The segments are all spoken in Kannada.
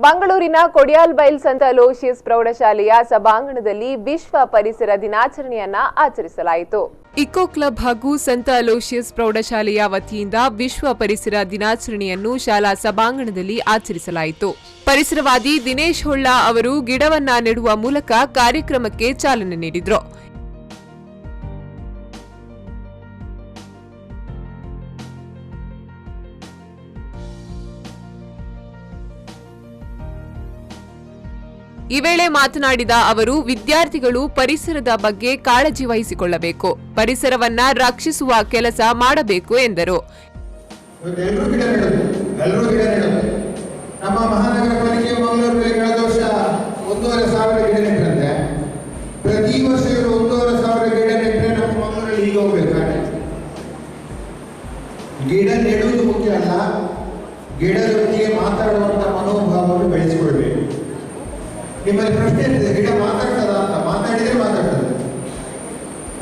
ಮಂಗಳೂರಿನ ಕೊಡಿಯಾಲ್ಬೈಲ್ ಸಂತ ಅಲೋಶಿಯಸ್ ಪ್ರೌಢಶಾಲೆಯ ಸಭಾಂಗಣದಲ್ಲಿ ವಿಶ್ವ ಪರಿಸರ ದಿನಾಚರಣೆಯನ್ನ ಆಚರಿಸಲಾಯಿತು. ಇಕೋ ಕ್ಲಬ್ ಹಾಗೂ ಸಂತ ಅಲೋಶಿಯಸ್ ಪ್ರೌಢಶಾಲೆಯ ವತಿಯಿಂದ ವಿಶ್ವ ಪರಿಸರ ದಿನಾಚರಣೆಯನ್ನು ಶಾಲಾ ಸಭಾಂಗಣದಲ್ಲಿ ಆಚರಿಸಲಾಯಿತು. ಪರಿಸರವಾದಿ ದಿನೇಶ್ ಹೊಳ್ಳ ಅವರು ಗಿಡವನ್ನ ನೆಡುವ ಮೂಲಕ ಕಾರ್ಯಕ್ರಮಕ್ಕೆ ಚಾಲನೆ ನೀಡಿದರು. ಈ ವೇಳೆ ಮಾತನಾಡಿದ ಅವರು, ವಿದ್ಯಾರ್ಥಿಗಳು ಪರಿಸರದ ಬಗ್ಗೆ ಕಾಳಜಿ ವಹಿಸಿಕೊಳ್ಳಬೇಕು, ಪರಿಸರವನ್ನ ರಕ್ಷಿಸುವ ಕೆಲಸ ಮಾಡಬೇಕು ಎಂದರು. ನಮ್ಮ ಮಹಾನಗರ ಪಾಲಿಕೆ ಮಂಗಳೂರಲ್ಲಿ ಕಳೆದ ವರ್ಷ 1,500 ಗಿಡ ನೆಟ್ಟರಂತೆ. ಪ್ರತಿ ವರ್ಷ 1,500 ಗಿಡ ನೆಟ್ಟರೆ ನಮ್ಮ ಮಂಗಳೂರಲ್ಲಿ ಈಗ ಹೋಗ್ಬೇಕಾದ್ರೆ ಗಿಡ ನೆಡುವುದು ಮುಖ್ಯ ಅಲ್ಲ, ಗಿಡದೊಂದಿಗೆ ಮಾತಾಡುವಂತ ಮನೋಭಾವವನ್ನು ಬೆಳೆಸಿಕೊಳ್ಬೇಕು. ನಿಮ್ಮಲ್ಲಿ ಪ್ರಶ್ನೆ ಇರ್ತದೆ, ಗಿಡ ಮಾತಾಡ್ತದ ಅಂತ. ಮಾತಾಡಿದ್ರೆ ಮಾತಾಡ್ತದೆ.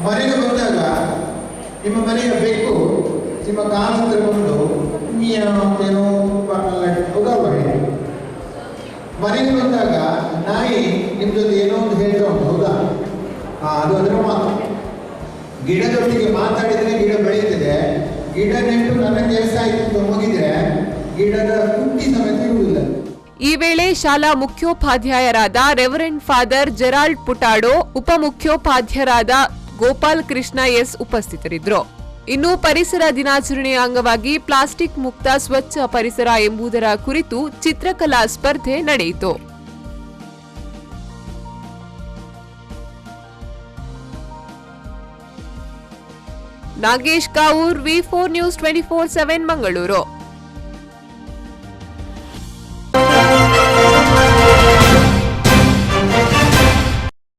ಮನೆಗೆ ಬಂದಾಗ ನಿಮ್ಮ ಮನೆಯ ಬೇಕು ನಿಮ್ಮ ಕಾಲ ಬಂದು ಏನೋ ಹೌದಲ್ವ? ಮನೆಗೆ ಬಂದಾಗ ನಾಯಿ ನಿಮ್ಮ ಜೊತೆ ಏನೋ ಒಂದು ಹೇಳ್ತಾ ಉಂಟು, ಹೌದಾ? ಅದು ಅದರ ಮಾತು. ಗಿಡದೊಟ್ಟಿಗೆ ಮಾತಾಡಿದ್ರೆ ಗಿಡ ಬೆಳೀತದೆ. ಗಿಡ ನೆಟ್ಟು ನನ್ನ ಕೆಲಸ ಆಯ್ತು ಮುಗಿದ್ರೆ ಗಿಡದ ಕುಟ್ಟಿ ಸಮೇತ ಇರುವುದಿಲ್ಲ. ಈ ವೇಳೆ ಶಾಲಾ ಮುಖ್ಯೋಪಾಧ್ಯಾಯರಾದ ರೆವರೆಂಡ್ ಫಾದರ್ ಜೆರಾಲ್ಡ್ ಪುಟಾಡೋ, ಉಪಮುಖ್ಯೋಪಾಧ್ಯಾಯರಾದ ಗೋಪಾಲ್ ಕೃಷ್ಣ ಎಸ್ ಉಪಸ್ಥಿತರಿದ್ದರು. ಇನ್ನು ಪರಿಸರ ದಿನಾಚರಣೆಯ ಅಂಗವಾಗಿ ಪ್ಲಾಸ್ಟಿಕ್ ಮುಕ್ತ ಸ್ವಚ್ಛ ಪರಿಸರ ಎಂಬುದರ ಕುರಿತು ಚಿತ್ರಕಲಾ ಸ್ಪರ್ಧೆ ನಡೆಯಿತು. ನಾಗೇಶ್ ಕಾವೂರ್, ವಿ4 ನ್ಯೂಸ್ 24/7 ಮಂಗಳೂರು.